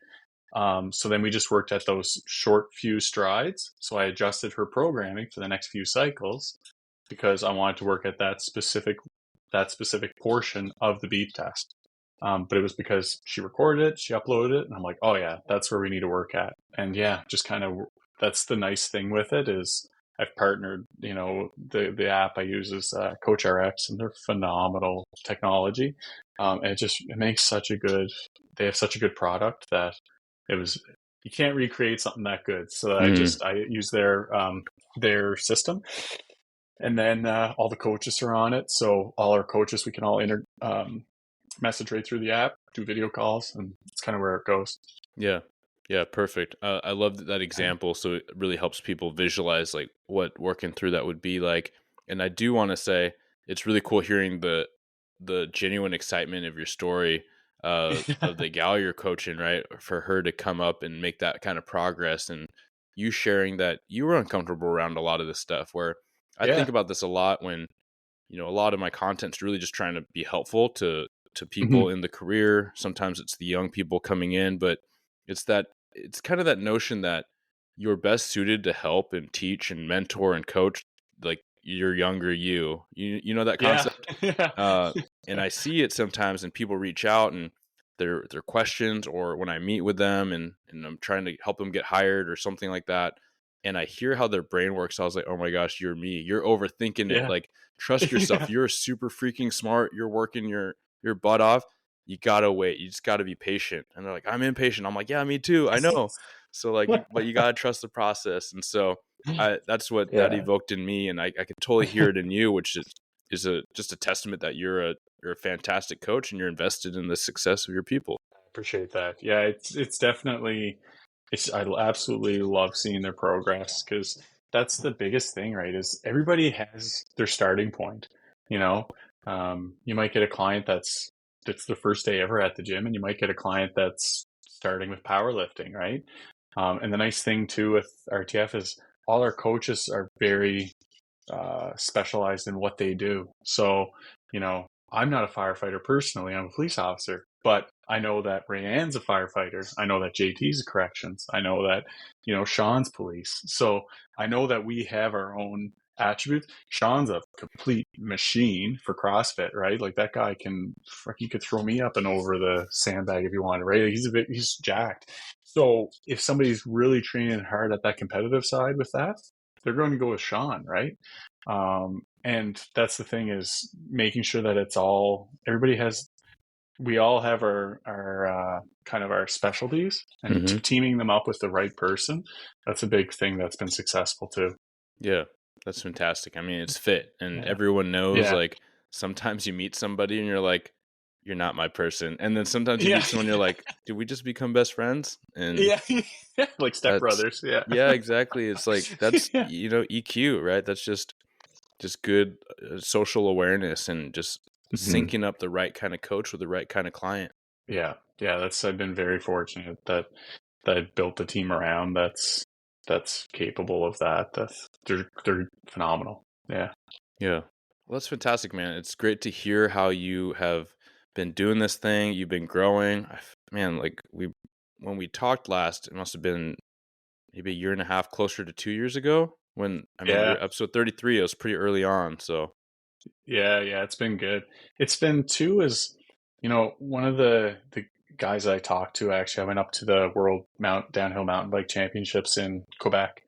So then we just worked at those short few strides. So I adjusted her programming for the next few cycles because I wanted to work at that specific portion of the beep test. But it was because she recorded it, she uploaded it, and I'm like, oh yeah, that's where we need to work at. And yeah, just kind of that's the nice thing with it is I've partnered. The app I use is Coach RX, and they're phenomenal technology. And it makes such a good. They have such a good product that you can't recreate something that good. So I use their system, and then all the coaches are on it. So all our coaches, we can all message right through the app, do video calls, and it's kind of where it goes. yeah, yeah, perfect. I love that example. So it really helps people visualize like what working through that would be like. And I do want to say it's really cool hearing the genuine excitement of your story of the gal you're coaching, right? For her to come up and make that kind of progress, and you sharing that you were uncomfortable around a lot of this stuff. Where I think Yeah. about this a lot when a lot of my content's really just trying to be helpful to people Mhm. in the career. Sometimes it's the young people coming in, but it's kind of that notion that you're best suited to help and teach and mentor and coach like your younger you know that Yeah. concept. Yeah. uh and I see it sometimes, and people reach out and their questions, or when I meet with them and I'm trying to help them get hired or something like that, and I hear how their brain works. I was like, oh my gosh, you're me, you're overthinking it. Yeah. Like, trust yourself, Yeah. you're super freaking smart, you're working your butt off. You gotta wait, you just gotta be patient. And they're like, I'm impatient. I'm like, yeah, me too, I know. So like, but you gotta trust the process. And so that's what that Yeah. evoked in me, and I could totally hear it in you, which is a just a testament that you're a fantastic coach and you're invested in the success of your people. Appreciate that. Yeah, it's definitely I absolutely love seeing their progress, because that's the biggest thing, right? Is everybody has their starting point. You know, you might get a client that's the first day ever at the gym, and you might get a client that's starting with powerlifting, right? And the nice thing too with RTF is all our coaches are very specialized in what they do. So, you know, I'm not a firefighter personally, I'm a police officer, but I know that Rayanne's a firefighter. I know that JT's a corrections. I know that, Sean's police. So I know that we have our own attributes. Sean's a complete machine for CrossFit, right? Like that guy he could throw me up and over the sandbag if you wanted, right? He's jacked. So if somebody's really training hard at that competitive side with that, they're going to go with Sean, right? And that's the thing, is making sure that we all have our kind of our specialties, and Hmm. teaming them up with the right person. That's a big thing that's been successful too. Yeah, that's fantastic. I mean, it's fit, and Yeah. everyone knows. Yeah. Like, sometimes you meet somebody and you're like, you're not my person, and then sometimes you Yeah. meet someone, you're like, did we just become best friends? And Yeah. Like that's stepbrothers. Yeah. yeah, exactly. It's like, that's, Yeah. EQ, right? That's just good social awareness, and just Mhm. syncing up the right kind of coach with the right kind of client. Yeah. Yeah. I've been very fortunate that I built a team around that's capable of that. They're phenomenal. Yeah. Yeah. Well, that's fantastic, man. It's great to hear how you have been doing this thing. You've been growing. Man, like, when we talked last, it must have been maybe a year and a half, closer to 2 years ago. When, I mean, we Yeah. were episode 33. It was pretty early on. So, Yeah, yeah, it's been good. It's been too, as one of the guys I talked to, actually, I went up to the World Downhill Mountain Bike Championships in Quebec,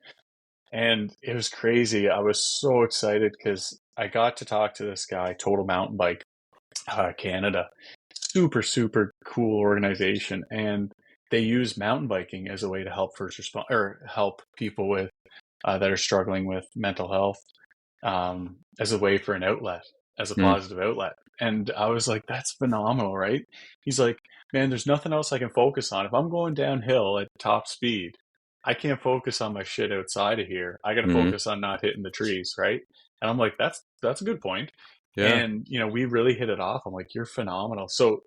and it was crazy. I was so excited because I got to talk to this guy, Total Mountain Bike Canada. Super, super cool organization, and they use mountain biking as a way to help first respond or help people with that are struggling with mental health, as a way for an outlet, as a mm, positive outlet. And I was like, that's phenomenal, right? He's like, man, there's nothing else I can focus on. If I'm going downhill at top speed, I can't focus on my shit outside of here. I got to mhm. focus on not hitting the trees, right? And I'm like, that's a good point. Yeah, And we really hit it off. I'm like, you're phenomenal. So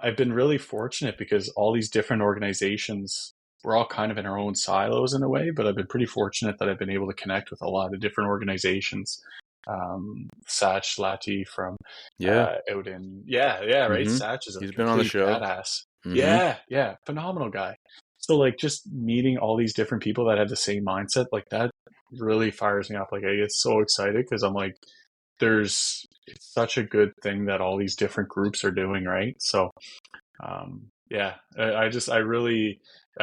I've been really fortunate because all these different organizations, we're all kind of in our own silos in a way, but I've been pretty fortunate that I've been able to connect with a lot of different organizations. Satch Lati from yeah. out in, yeah, yeah, right. Hmm. Satch is a He's been on the complete show. badass. Hmm. Yeah, yeah, phenomenal guy. So like just meeting all these different people that have the same mindset, like that really fires me up. Like I get so excited because I'm like, it's such a good thing that all these different groups are doing, right? So yeah, I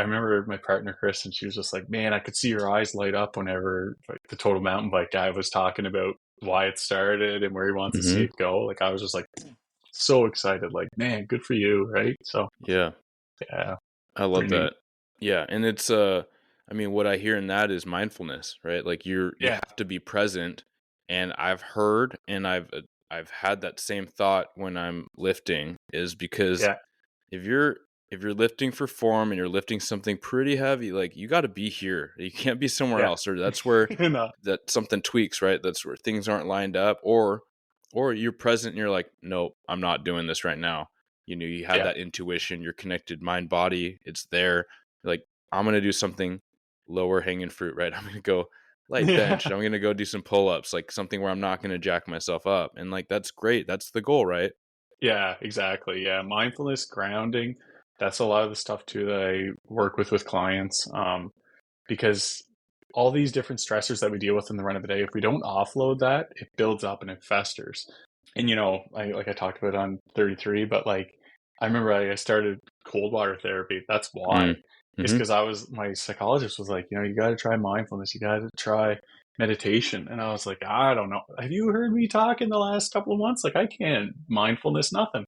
remember my partner Chris, and she was just like, man, I could see your eyes light up whenever like the Total Mountain Bike guy was talking about why it started and where he wants to see Hmm. it go. Like I was just like so excited, like, man, good for you, right? So Yeah. yeah, I love pretty neat. that. Yeah, and it's I mean, what I hear in that is mindfulness, right? Like, you Yeah, have to be present, and I've heard, and I've had that same thought when I'm lifting, is because yeah, if you're lifting for form and you're lifting something pretty heavy, like, you got to be here. You can't be somewhere yeah. else, or that's where No, that something tweaks, right? That's where things aren't lined up, or you're present and you're like, nope, I'm not doing this right now. You have yeah. that intuition, you're connected mind body, it's there. You're like, I'm gonna do something lower hanging fruit, right? I'm gonna go light bench. Yeah. I'm gonna go do some pull ups, like something where I'm not gonna jack myself up, and like, that's great. That's the goal, right? Yeah, exactly. Yeah, mindfulness, grounding. That's a lot of the stuff too that I work with clients. Because all these different stressors that we deal with in the run of the day, if we don't offload that, it builds up and it festers. And like I talked about on 33, but like I remember I started cold water therapy. That's why. Mm. It's Mm-hmm. because my psychologist was like, you got to try mindfulness, you got to try meditation. And I was like, I don't know. Have you heard me talk in the last couple of months? Like I can't mindfulness, nothing.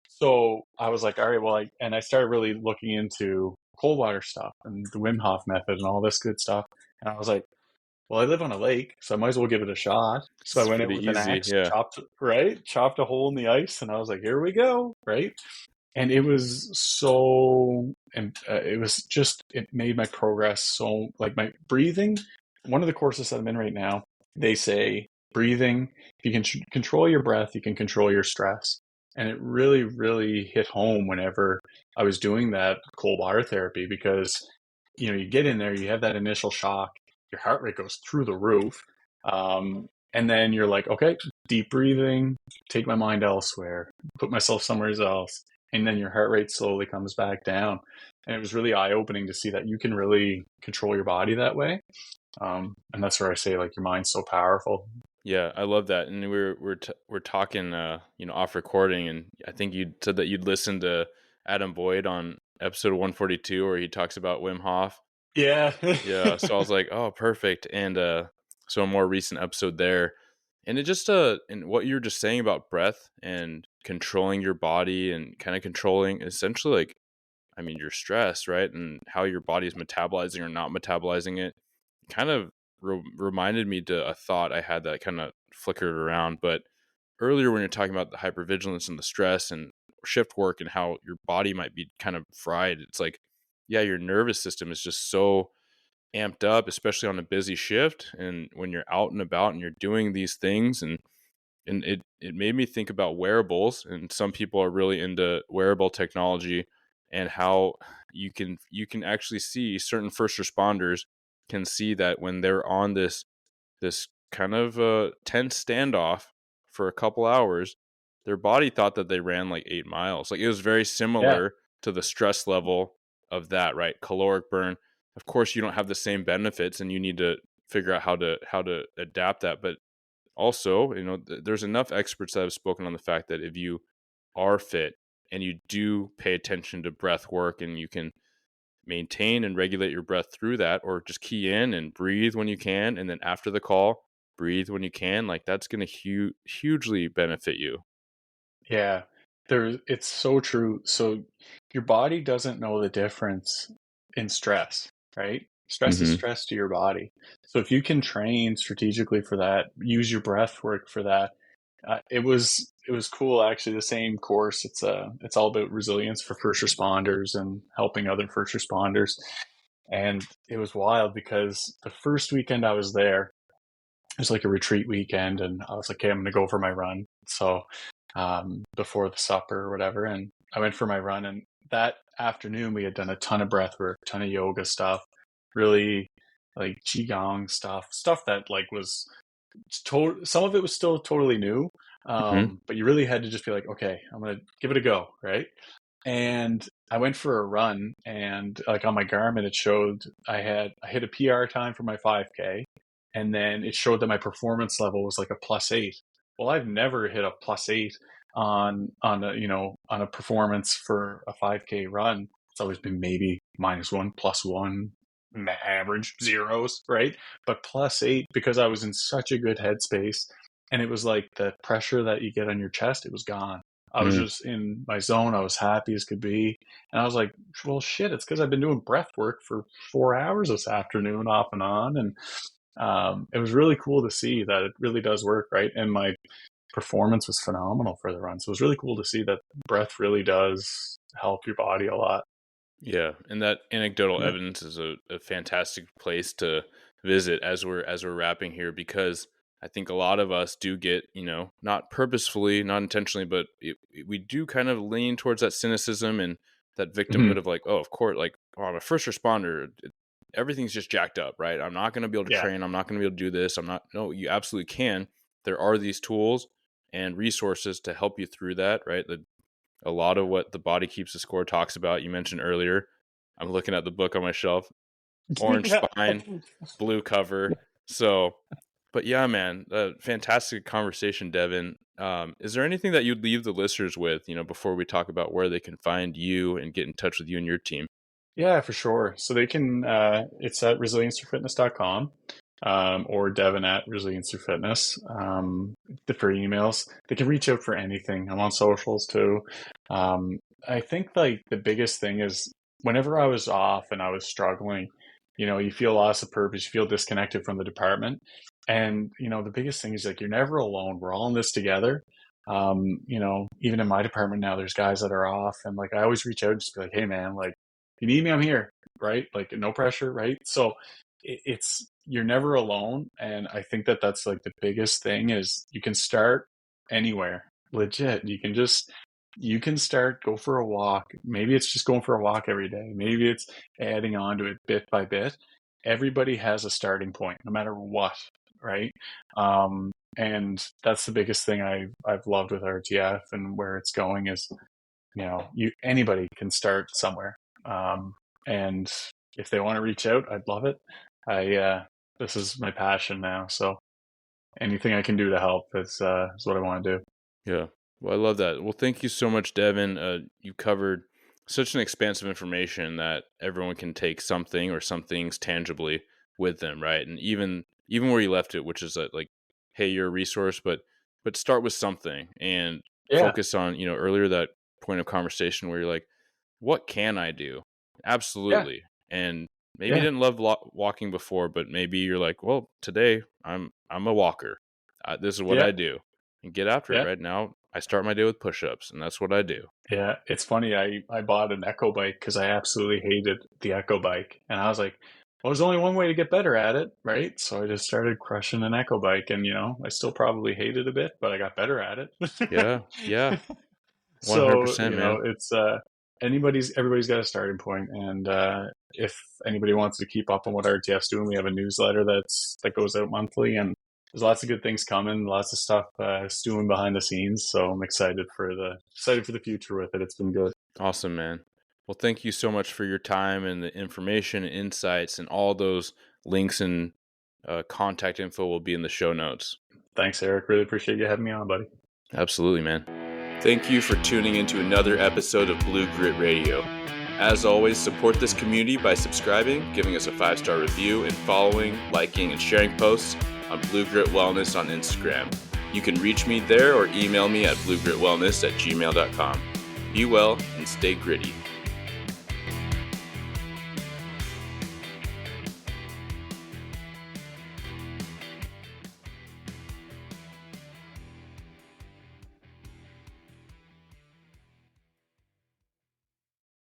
So I was like, all right, well, and I started really looking into cold water stuff and the Wim Hof method and all this good stuff. And I was like, well, I live on a lake, so I might as well give it a shot. So I It's went out pretty with an easy. axe, Yeah. chopped a hole in the ice, and I was like, here we go, right? And it was so, and it was just, it made my progress so, like my breathing. One of the courses that I'm in right now, they say breathing, if you can control your breath, you can control your stress. And it really, really hit home whenever I was doing that cold water therapy because, you get in there, you have that initial shock, your heart rate goes through the roof. And then you're like, okay, deep breathing, take my mind elsewhere, put myself somewhere else. And then your heart rate slowly comes back down. And it was really eye opening to see that you can really control your body that way. And that's where I say, like, your mind's so powerful. Yeah, I love that. And we're talking, off recording, and I think you said that you'd listened to Adam Boyd on episode 142, where he talks about Wim Hof. Yeah. Yeah, so I was like, oh, perfect. And so a more recent episode there, and it just and what you were just saying about breath and controlling your body and kind of controlling essentially, like, I mean, your stress, right, and how your body is metabolizing or not metabolizing it, kind of reminded me to a thought I had that kind of flickered around. But earlier, when you're talking about the hypervigilance and the stress and shift work and how your body might be kind of fried, it's like, yeah, your nervous system is just so amped up, especially on a busy shift. And when you're out and about and you're doing these things, and it made me think about wearables, and some people are really into wearable technology and how you can actually see certain first responders can see that when they're on this kind of tense standoff for a couple hours, their body thought that they ran like 8 miles. Like, it was very Yeah. similar to the stress level of that, right? Caloric burn. Of course, you don't have the same benefits, and you need to figure out how to adapt that. But also, there's enough experts that have spoken on the fact that if you are fit and you do pay attention to breath work, and you can maintain and regulate your breath through that, or just key in and breathe when you can, and then after the call, breathe when you can, like, that's going to hugely benefit you. Yeah, it's so true. So your body doesn't know the difference in stress, right? Stress is Mm-hmm. stress to your body. So if you can train strategically for that, use your breath work for that. It was cool actually. The same course. It's all about resilience for first responders and helping other first responders. And it was wild because the first weekend I was there, it was like a retreat weekend, and I was like, okay, I'm going to go for my run. So before the supper or whatever, and I went for my run. And that afternoon, we had done a ton of breath work, ton of yoga stuff, really like qigong stuff that like was some of it was still totally new, Mm-hmm. but you really had to just be like, okay, I'm going to give it a go, right? And I went for a run, and like on my Garmin, it showed I hit a PR time for my 5K, and then it showed that my performance level was like a +8. Well, I've never hit a +8 on a performance for a 5K run. It's always been maybe -1, +1, average zeros, right? But +8 because I was in such a good headspace, and it was like the pressure that you get on your chest, it was gone. I was Mm. just in my zone. I was happy as could be. And I was like, well, shit, it's because I've been doing breath work for 4 hours this afternoon off and on. And it was really cool to see that it really does work, right? And my performance was phenomenal for the run. So it was really cool to see that breath really does help your body a lot. Yeah, and that anecdotal Yeah. evidence is a fantastic place to visit as we're wrapping here, because I think a lot of us do get, not purposefully, not intentionally, but we do kind of lean towards that cynicism and that Hmm. victimhood of like, oh, of course, like, oh, I'm a first responder. Everything's just jacked up, right? I'm not going to be able to Yeah. train. I'm not going to be able to do this. I'm not. No, you absolutely can. There are these tools and resources to help you through that, right? A lot of what the Body Keeps the Score talks about, you mentioned earlier. I'm looking at the book on my shelf. orange spine, blue cover. So, but yeah, man, fantastic conversation, Deven. Is there anything that you'd leave the listeners with, before we talk about where they can find you and get in touch with you and your team? Yeah, for sure. So they can, it's at resilienceforfitness.com, or Devin at Resilience Through Fitness, for emails. They can reach out for anything. I'm on socials too. I think like the biggest thing is whenever I was off and I was struggling, you feel loss of purpose, you feel disconnected from the department. And, the biggest thing is like you're never alone. We're all in this together. Even in my department now, there's guys that are off, and like I always reach out and just be like, hey man, like you need me, I'm here, right? Like no pressure, right? So it's you're never alone, and I think that that's like the biggest thing is you can start anywhere. Legit, you can start, go for a walk. Maybe it's just going for a walk every day. Maybe it's adding on to it bit by bit. Everybody has a starting point, no matter what, right? And that's the biggest thing I've loved with RTF and where it's going is, anybody can start somewhere. And if they want to reach out, I'd love it. This is my passion now, so anything I can do to help is what I want to do. Yeah. Well, I love that. Well, thank you so much, Deven. You covered such an expansive information that everyone can take something or some things tangibly with them, right? And even where you left it, which is like, hey, you're a resource, but start with something and Yeah, focus on, earlier that point of conversation where you're like, what can I do? yeah, Absolutely. And maybe you yeah, didn't love walking before, but maybe you're like, well, today I'm a walker. This is what yeah, I do, and get after it. yeah. Right now, I start my day with push-ups, and that's what I do. Yeah, it's funny. I bought an Echo bike because I absolutely hated the Echo bike, and I was like, well, there's only one way to get better at it, right? So I just started crushing an Echo bike, and I still probably hate it a bit, but I got better at Yeah, it. yeah, So, 100%, man. it's everybody's got a starting point, and if anybody wants to keep up on what RTF's doing, we have a newsletter that goes out monthly, and there's lots of good things coming, lots of stuff stewing behind the scenes. So I'm excited for the future with it. It's been good. Awesome, man. Well, thank you so much for your time and the information and insights, and all those links and contact info will be in the show notes. Thanks, Eric. Really appreciate you having me on, buddy. Absolutely, man. Thank you for tuning into another episode of Blue Grit Radio. As always, support this community by subscribing, giving us a 5-star review, and following, liking, and sharing posts on Blue Grit Wellness on Instagram. You can reach me there or email me at bluegritwellness@gmail.com. Be well and stay gritty.